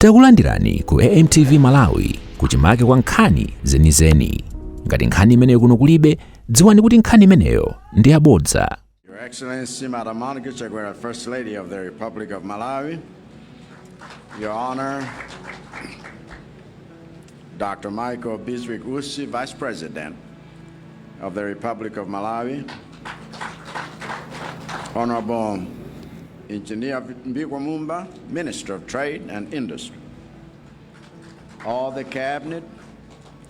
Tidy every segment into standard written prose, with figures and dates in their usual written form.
Takulandirani ku AMTV Malawi kuchimake kwa nkhani zenizeni. Ngati nkhani imeneyo kuno kulibe, dziwani kuti nkhani imeneyo ndi yabodza. Your Excellency, Madam Monica Chakwera, First Lady of the Republic of Malawi, Your Honor, Dr. Michael Biswick Usi, Vice President of the Republic of Malawi, Honorable Engineer Mbigwa Mumba, Minister of Trade and Industry, all the Cabinet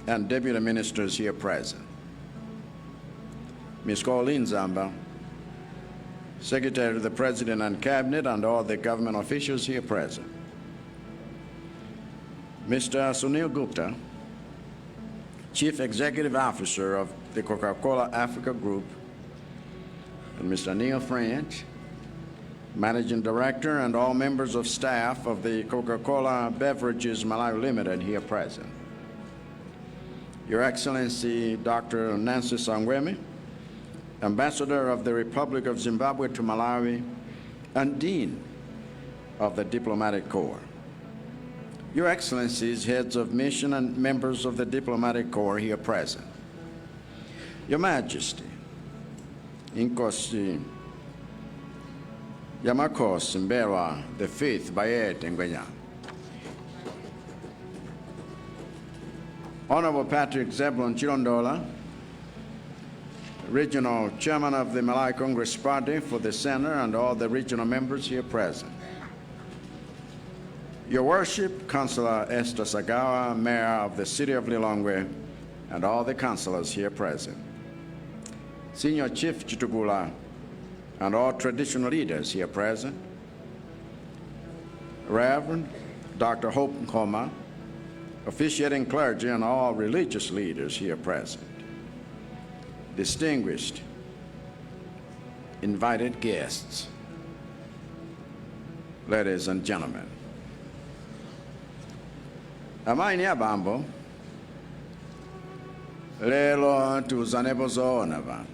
and Deputy Ministers here present, Ms. Colleen Zamba, Secretary to the President and Cabinet, and all the government officials here present, Mr. Sunil Gupta, Chief Executive Officer of the Coca-Cola Africa Group, and Mr. Neil French, Managing Director, and all members of staff of the Coca-Cola Beverages Malawi Limited here present. Your Excellency, Dr. Nancy Sangwemi, Ambassador of the Republic of Zimbabwe to Malawi, and Dean of the Diplomatic Corps. Your Excellencies, heads of mission and members of the Diplomatic Corps here present. Your Majesty, Inkosi Yamakos Mberwa the Fifth Bayet Ngwenya. Honorable Patrick Zebulon Chilondola, Regional Chairman of the Malawi Congress Party for the Center, and all the regional members here present. Your Worship, Councillor Esther Sagawa, Mayor of the City of Lilongwe, and all the councillors here present. Senior Chief Chitugula, and all traditional leaders here present. Reverend Dr. Hope Nkoma, officiating clergy, and all religious leaders here present. Distinguished invited guests, ladies and gentlemen. Amaini abambo, lelo tuzanepo zoona vanhu.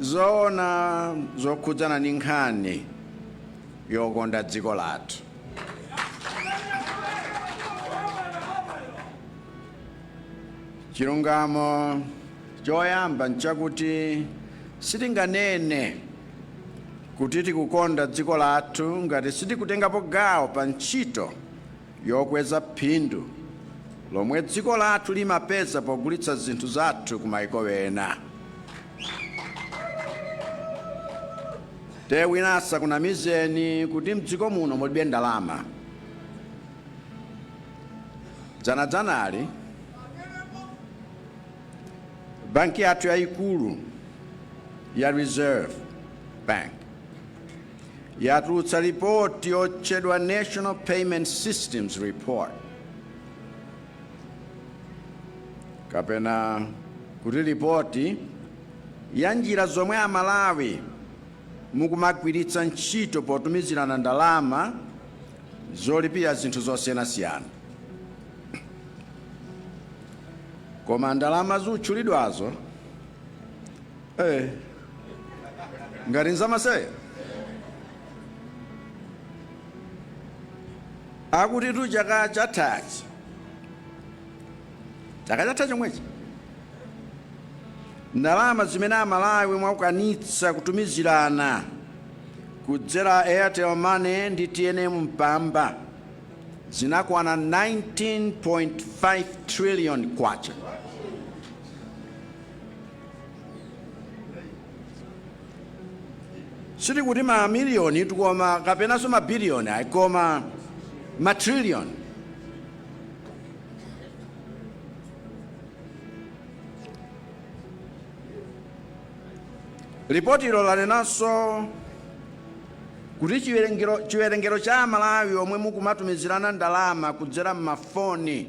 Zoona zokhudzana ndi nkhani yokonda dziko lathu. Chilungamo choyamba nchakuti sitinganene kuti tikukonda dziko lathu ngati sitikutengapo gawo pa ntchito yokweza phindu lomwe dziko lathu limapeza pogulitsa zinthu zathu ku mayiko ena. Tewinasa kuna mizeni kuti mdziko muno mulibe ndalama. Dzanali banki yathu yayikulu ya Reserve Bank yatulutsa ripoti yotchedwa National Payment Systems Report, kapena kuti ripoti ya njira zomwe Amalawi mukumagwiritsa ntchito potumizirana ndalama zolipira zinthu zosiyanasiyana. Koma ndalama zotchulidwazo ngati nzamaseya akuti tu chaka chathachi chomwechi ndalama zimene Amalawi mwakwanitsa kutumizirana kudzera Airtel Money ndi TNM mpamba zinakwana 19.5 trillion kwacha. Siti kuti ma miliyoni tukoma kapenanso ma biliyoni aikoma ma trillion. Ripoti ilo lanenanso kuti chiwerengero cha Amalawi omwe mukumatumizirana ndalama kudzera m'mafoni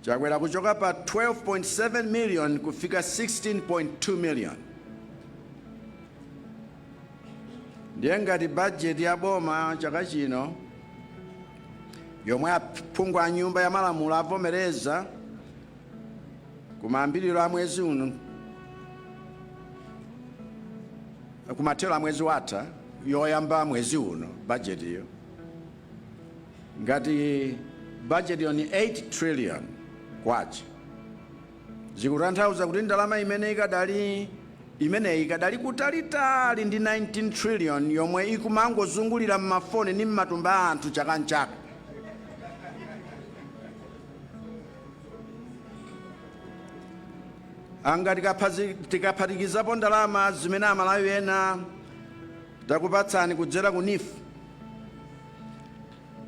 chakwera kuchoka pa 12.7 million kufika 16.2 million. Ndiye ngati budget ya boma chaka chino yomwe aphungu a nyumba ya malamulo avomereza kumayambiriro a mwezi uno, kumathero a mwezi watha yoyamba mwezi uno budget iyo, ngati budget iyo ni 8 trillion kwacha, zikutanthauza kuti ndalama imeneyi ikadali kutalitali ndi 19 trillion yomwe ikumangozungulira mmafoni ndi mmatumba a anthu chaka nchaka. Anga tikaphatikizapo ndalama zimene amalawi ena takupatsani kudzera ku NIF,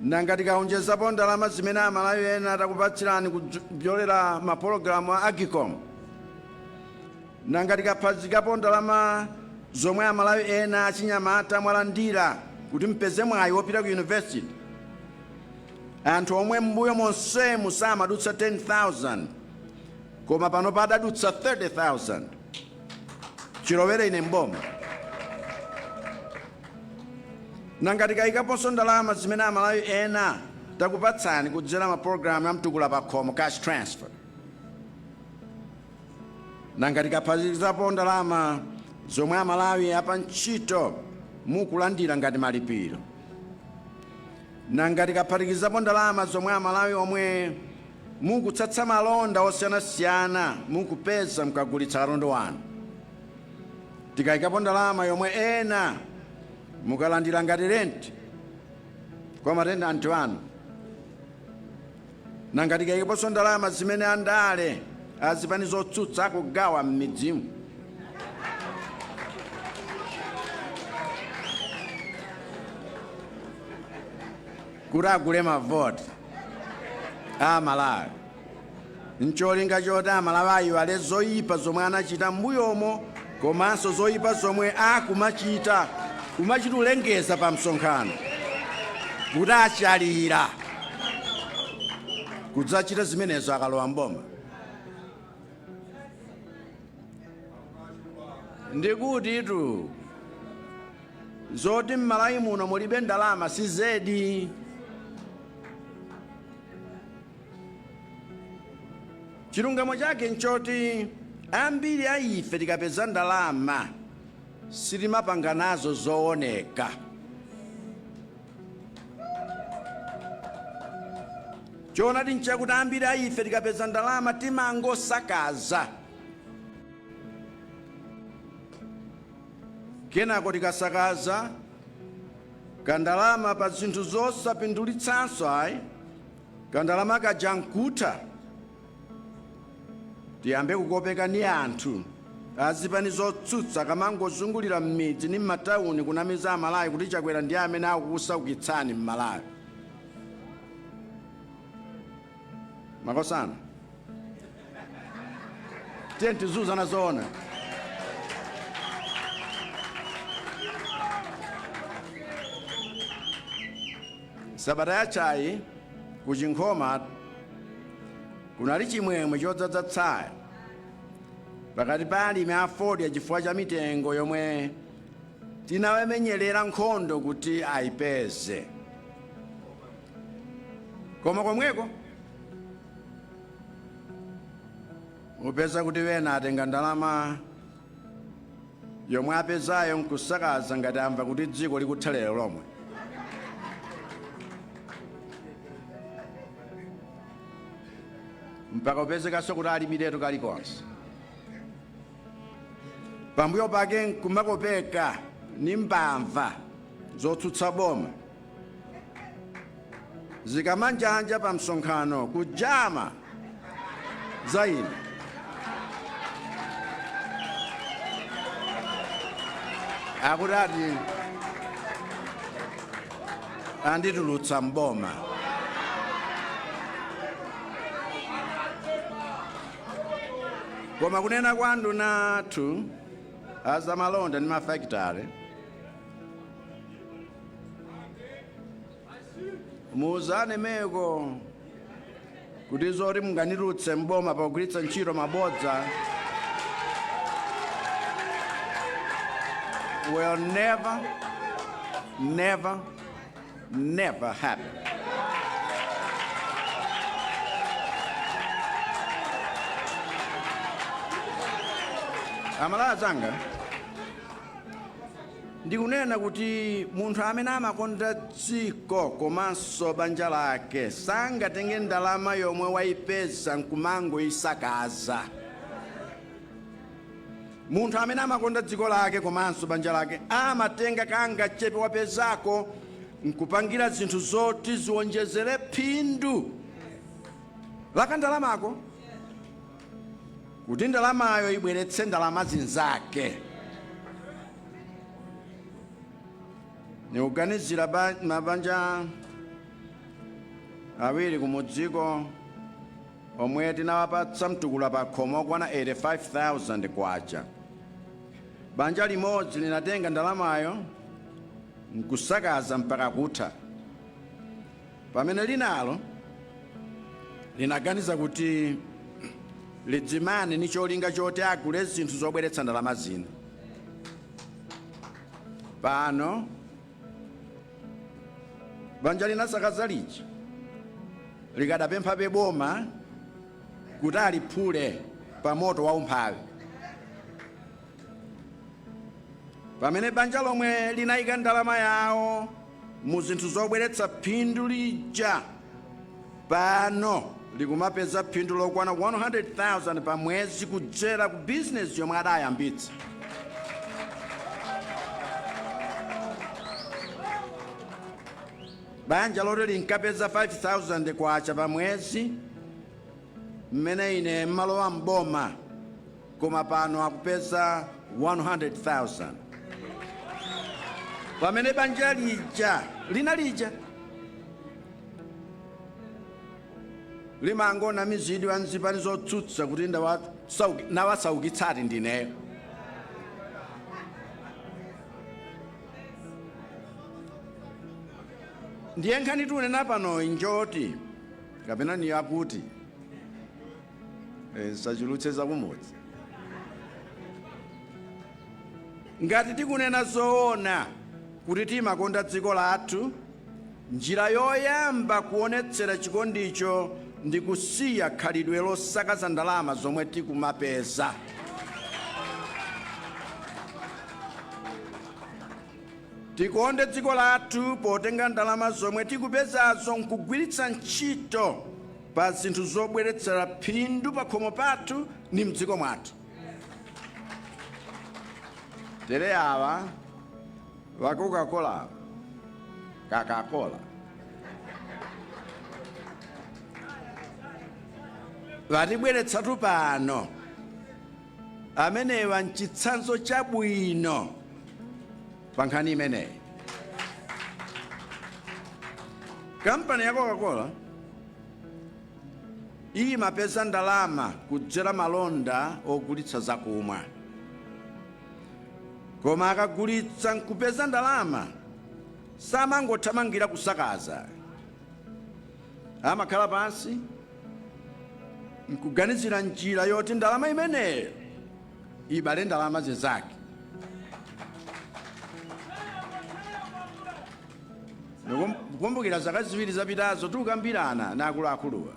nanga tikaonjezapo ndalama zimene amalawi ena takupatsirani kudzera mapologalamu a Agicom, nanga tikaphatikizapo ndalama zomwe amalawi ena achinyamata mwalandira kuti mpeze mwayi wopita ku university, anthu omwe mbuyo monsemu samadutsa 10,000 koma pano padadutsa 30,000 chilowere ine mboma. Nanga tikayikaponso ndalama zimene amalawi ena takupatsani kudzera mapulogalamu ya mtukula pa khomo cash transfer, nanga tikaphatikizapo ndalama zomwe amalawi apa ntchito mukulandira ngati malipiro, nanga tikaphatikizapo ndalama zomwe amalawi omwe mukutsatsa malonda osiyanasiyana mukupeza mukagulitsa katundu wanu, tikayikapo ndalama yomwe ena mukalandira ngati rent kwa matendant anu, nanga tikayikaponso ndalama zimene andale azipani zotsutsa akugawa m'midzimu, kuti agule mavoti a Malawi, ncholinga choti amalawi ayiwale zoyipa zomwe anachita m'mbuyomo komanso zoyipa zomwe akumachita ulengeza pa msonkhano kuti achalira kudzachita zimenezo akalowa mboma. Ndikuti itu zoti m'Malawi muno mulibe ndalama si zedi. Chilungamo chake nchoti ambiri a ife tikapeza ndalama sitimapanga nazo zooneka. Choonadi nchakuti ambiri a ife tikapeza ndalama timangosakaza, kenako tikasakaza kandalama pa zinthu zosapindulitsanso ayi, kandalama kajankutha, tiyambe kukopeka ni anthu azipani zotsutsa kamangozungulira m'midzi ni m'matawuni kunamiza amalawi kuti Chakwera ndi amene akukusaukitsani m'Malawi. Makosana tiye tizuzana zoona. Sabata yachayi ku Chinkhoma kunali chimwemwe chodzaza tsaya pakati pa alimi a Ford chifukwa cha mitengo yomwe tinawamenyerera nkhondo kuti ayipeze. Koma komweko upeza kuti wena atenga ndalama yomwe apezayo nkusakaza ngati amva kuti dziko likuthelera lomwe. Mpaka upezekaso kuti alimiretu kalikonse. Pambuyo pake nkumakopeka ni mbamva zotsutsa boma zikamanjanja pa msonkhano kujama zaini. Akutati anditulutsa mboma. Koma kunena kwandu nathu azamalonda ni mafactory muuzane meko kuti zoti munganirutse mboma pogwiritsa ntchito mabodza will never happen. Amalawi anga, ndikunena kuti munthu amene amakonda dziko komanso banja lake sangatenge ndalama yomwe wayipeza nkumangoyisakaza. Munthu amene amakonda dziko lake komanso banja lake amatenga kangachepe wapezako nkupangira zinthu zoti ziwonjezere phindu la ndalamako, kuti ndalamayo ibweretse ndalama zinzake. Ndikuganizira mabanja awiri kumudziko omwe tinawapatsa mtukula pa khomo okwana 85,000 kwacha. Banja limodzi linatenga ndalamayo nkusakaza mpaka kutha, pamene linalo linaganiza kuti lidzimane ni cholinga choti agule zinthu zobweretsa ndalama zina. Pano banja linasakaza lija likadapempha boma kuti aliphule pa moto wa umphawi, pamene banja lomwe linayika ndalama yawo mu zinthu zobweretsa phindu lija pano likumapeza phindu lokwana 100,000 pa mwezi kudzera ku business yomwe adayambitsa. Banja loti linkapeza 5,000 kwacha pa mwezi, mmene ine mmalowa mboma, koma pano akupeza 100,000. Pamene banja lija lija limangona mizidi wanzipani zotsutsa kuti nawasaukitsati ndineyo. Ndiye nkhani tunena pano njoti kapena ni yakuti sachulutse zakumudzi. Ngati tikunena zoona kuti timakonda dziko lathu, njira yoyamba kuonetsera chikondicho ndi kusiya khalidwe losakaza ndalama zomwe tikumapeza. Tikonde dziko lathu potenga ndalama zomwe tikupezazo nkugwiritsa ntchito pa zinthu zobweretsera phindu pa khomo pathu ni mdziko mwathu. Tere awa wa Coca-Cola vatibweretsatu pano, amenewa nchitsanzo chabwino pa nkhani imeneyi. Kampani ya Coca-Cola imapeza ndalama kudzera malonda ogulitsa zakumwa, koma akagulitsa nkupeza ndalama samangothamangira kusakaza. Amakhala pansi nkuganizira njira yoti ndalama imeneyo ibale ndalama zake. Kukumbukira zaka ziwiri zapitazo tukambirana na akuluakuluwa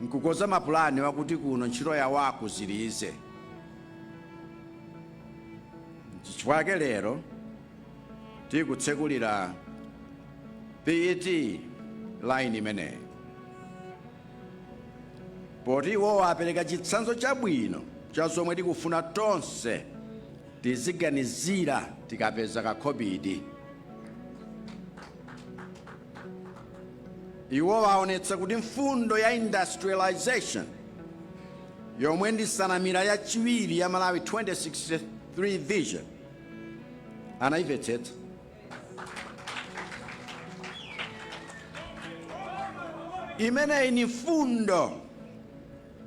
nkukoza mapulani wakuti kuno ntchito yawo zilize. Chifukwa lero tikutsekulira PET line imeneyi, poti iwo apereka chitsanzo chabwino cha zomwe tikufuna tonse tiziganizira tikapeza kakhobidi. Iwo waonetsa kuti mfundo ya industrialization yomwe ndi sanamira yachiwiri ya Malawi 2063 vision anayimvetsetsa. Imeneyi ni mfundo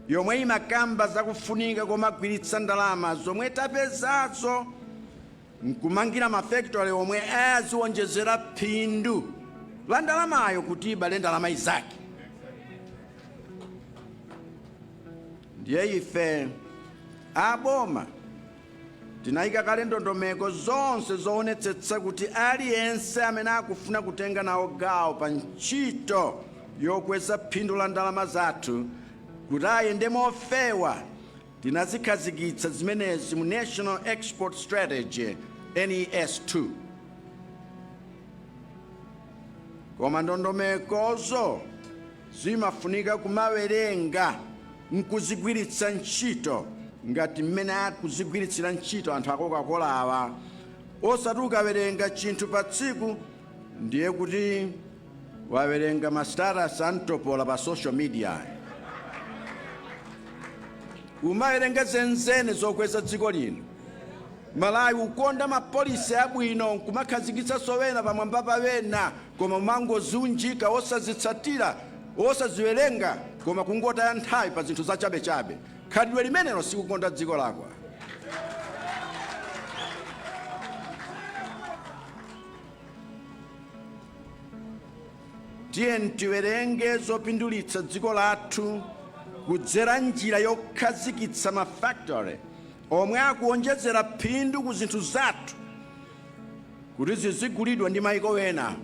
yomwe imakamba zakufunika komagwiritsa ndalama zomwe tapezazo nkumangira mafactory omwe aziwonjezera phindu la ndalamayo kuti ibale ndalama izake. Ndiye ife aboma tinayika kale ndondomeko zonse zoonetsetsa kuti aliyense amene akufuna kutenga nawo gawo pa ntchito yokweza phindu la ndalama zathu kuti ayende mofewa tinazikhazikitsa zimenezi mu National Export Strategy, NES2. Koma ndondomekozo zimafunika kumawerenga nkuzigwiritsa ntchito ngati mmene akuzigwiritsira ntchito anthu a Coca-Cola awa. Osati ukawerenga chinthu pa tsiku ndiye kuti wawerenga mastatus antopola pa social media. Umawerenga zenzene zokweza dziko lino. Malawi ukonda mapolisi abwino nkumakhazikitsa sowena pamwamba pawena, koma umangoziunjika osazitsatira osaziwerenga, koma kungotaya nthawi pa zinthu zachabechabe. Khalidwe limenelo sikukonda dziko lako. Tiyeni tiwerenge zopindulitsa dziko lathu kudzera njira yokhazikitsa mafactory omwe akuonjezera phindu ku zinthu zathu kuti zizigulidwa ndi mayiko ena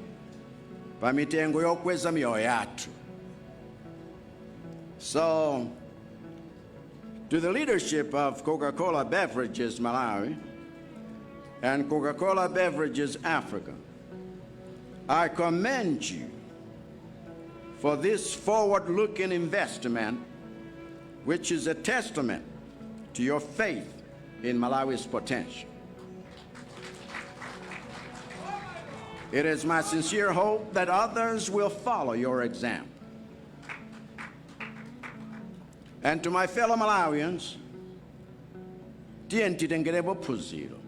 pa mitengo yokweza miyoyo yathu. So, to the leadership of Coca-Cola Beverages Malawi and Coca-Cola Beverages Africa, I commend you for this forward-looking investment, which is a testament to your faith in Malawi's potential. It is my sincere hope that others will follow your example. And to my fellow Malawians, tiyeni titengerepo phunziro.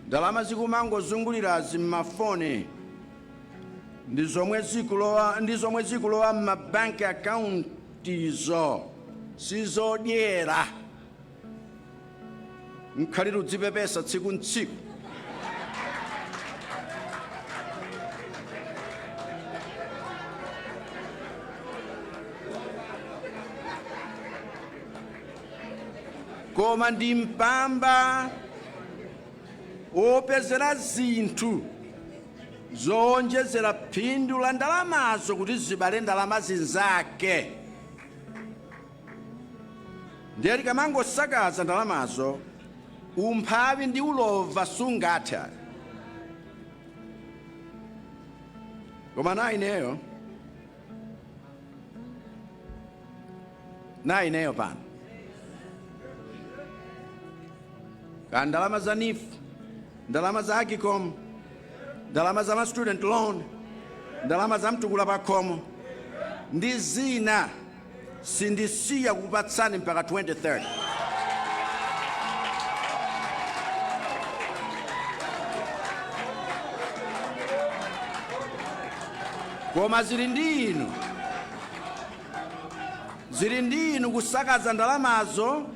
Ndalama zikumangozungulira m'mafoni ndi zomwe zikulowa m'mabanki akauntizo sizodyera. Nkhalira udzipepesa tsiku ntsiku. Koma ndi mpamba opezera zinthu zoonjezera phindu la ndalamazo kuti zibale ndalama zinzake. Ndiye tikamangosakaza ndalamazo, umphawi ndi ulova sungatha. Koma naineyo pano ka ndalama za NIF, ndalama za Agicom, ndalama za student loan, ndalama za mtukula pa khomo ndi zina sindisiya kukupatsani mpaka 2030. Koma zili ndi inu kusakaza ndalamazo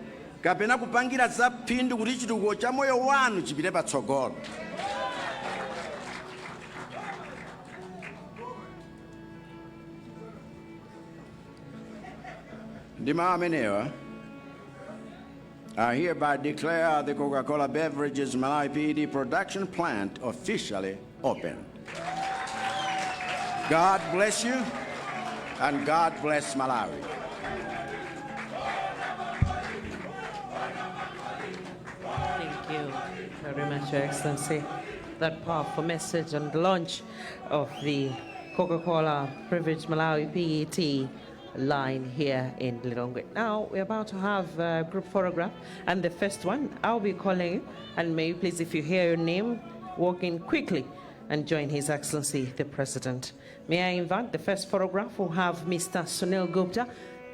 kapena kupangira za phindu kuti chitukuko cha moyo wanu chipite patsogolo. Ndi mawu amenewa, I hereby declare the Coca-Cola Beverages Malawi PET production plant officially open. God bless you, and God bless Malawi. Thank you very much, Your Excellency. That powerful message on the launch of the Coca-Cola Beverages Malawi PET line here in Lilongwe. Now we're about to have a group photograph, and the first one I'll be calling you, and may you please, if you hear your name, walk in quickly and join His Excellency the President. May I invite the first photograph? We'll have Mr. Sunil Gupta.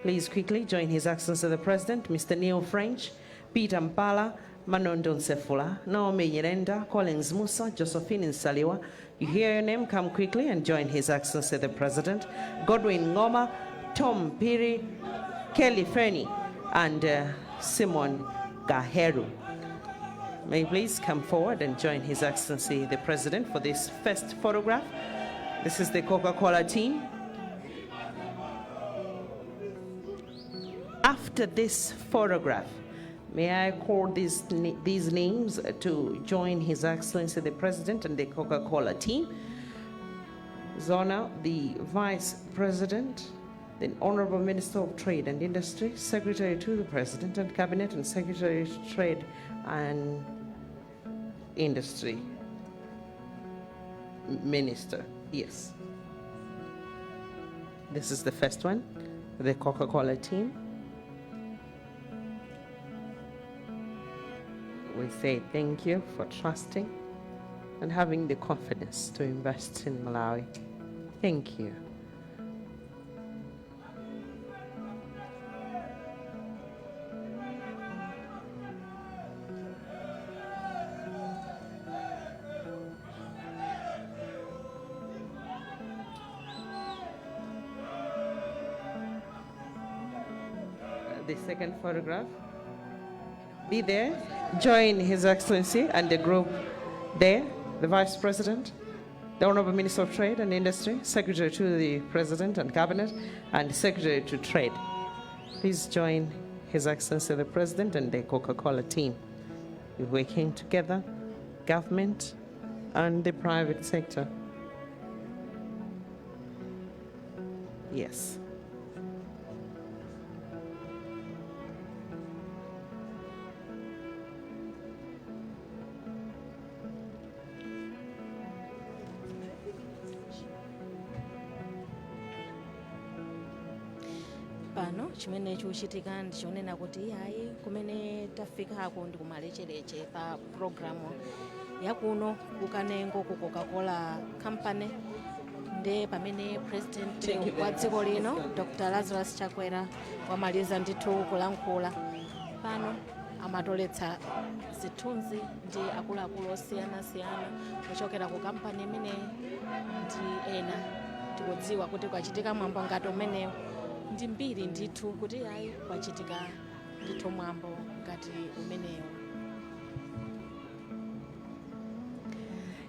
Please quickly join His Excellency the President. Mr. Neil French, Peter Mpala, Manondo Nsefula, Naomi Nyirenda, Collins Musa, Josephine Nsaliwa. You hear your name, come quickly and join His Excellency the President. Godwin Ngoma, Tom Piri, Kelly Fernie, and Simon Gaheru. May you please come forward and join His Excellency the President for this first photograph. This is the Coca-Cola team. After this photograph, may I call these names to join His Excellency the President and the Coca-Cola team. Zona, the Vice President, the Honorable Minister of Trade and Industry, Secretary to the President and Cabinet, and Secretary to Trade and Industry. Minister, yes. This is the first one, the Coca-Cola team. We say thank you for trusting and having the confidence to invest in Malawi. Thank you. The second photograph. Be there. Join His Excellency and the group there, the Vice President, the Honorable Minister of Trade and Industry, Secretary to the President and Cabinet, and Secretary to Trade. Please join His Excellency the President and the Coca-Cola team. We're working together, government and the private sector. Yes. Pano chimene chuchitika ndichonena kuti hayi kumene tafikako ndi kumalechereche pa programu yakuno kukanengo ku Coca-Cola Company nde pamene president wa dziko lino Dr. Lazarus Chakwera wamaliza ndithu kulankhula pano amatoletsa zithunzi ndi akuluakulu osiyanasiyana kuchokera ku kampani imene ndi ena tikudziwa kuti kwachitika mwambo ngati umenewo ndi mbiri ndithu kuti hayi kwachitika ndithu mwambo ngati umenewo.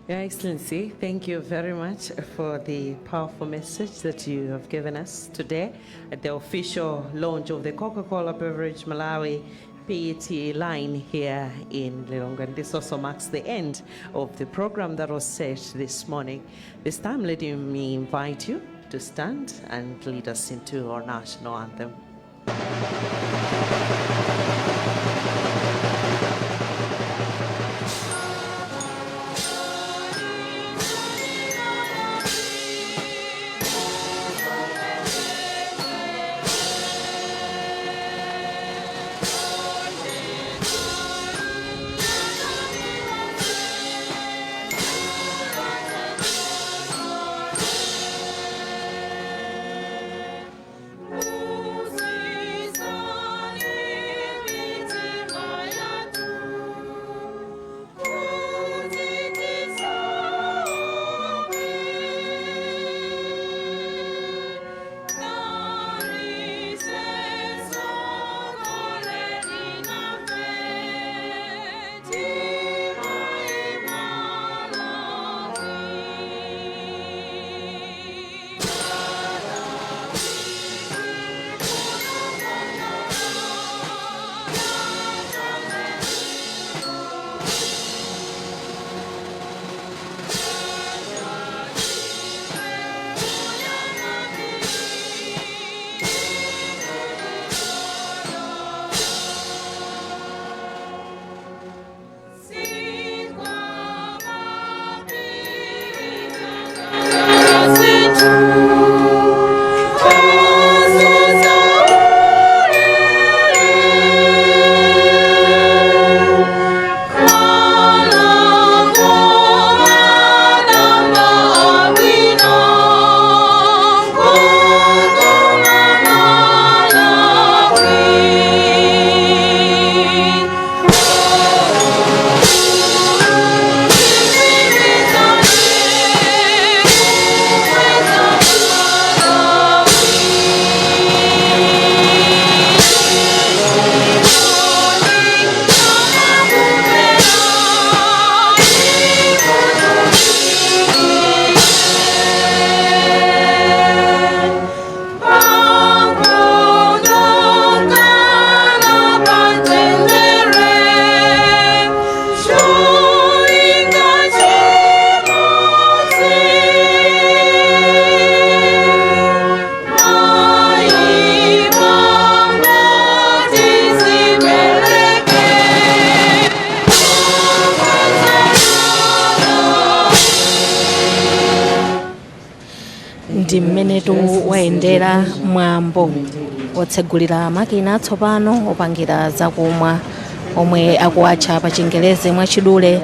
Your Excellency, thank you very much for the powerful message that you have given us today at the official launch of the Coca-Cola Beverage Malawi PET line here in Lilongwe. And this also marks the end of the program that was set this morning. This time, let me invite you to stand and lead us into our national anthem. ndi mmenetu wayendera mwambo otsegulira makina atsopano opangira zakumwa omwe akuwatcha pa Chingerezi mwachidule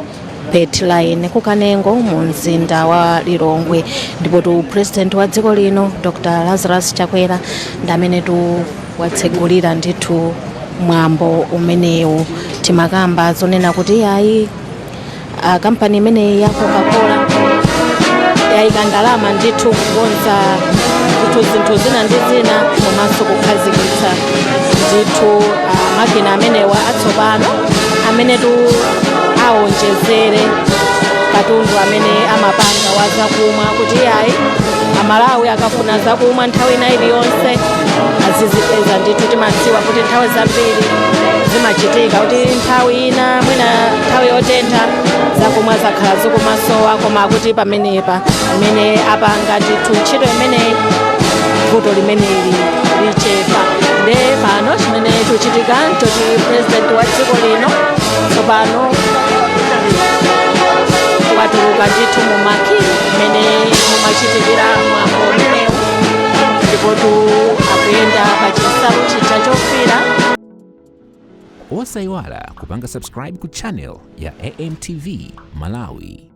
pet line kukanengo mu mzinda wa Lilongwe, ndipo tu president wa dziko lino Dr. Lazarus Chakwera ndi amenetu watsegulira ndithu mwambo umenewu. Timakamba zonena kuti ayi kampani imene ya Coca-Cola yayika ndalama ndithu kukonza ndithu zinthu zina ndi zina komanso kukhazikitsa ndithu makina amenewa atsopano amenetu aonjezere katundu amene amapanga wa zakumwa kuti ayi Amalawi akafuna zakumwa nthawi ina iliyonse azizipeza ndithu. Timadziwa kuti nthawi zambiri zimachitika kuti nthawi ina mwina nthawi yotentha zakumwa zakhala zikumasowa, koma kuti pamenepa imene apanga ndithu ntchito imene vuto limeneli lichepa. Nde pano chimene chikuchitika nchoti president wa dziko lino tsopano watuluka ndithu mu makina imene mumachitikira mwambo umenewu, ndipo akuyenda pa chinsalu chija chofira. Osayiwala kupanga subscribe ku channel ya AMTV Malawi.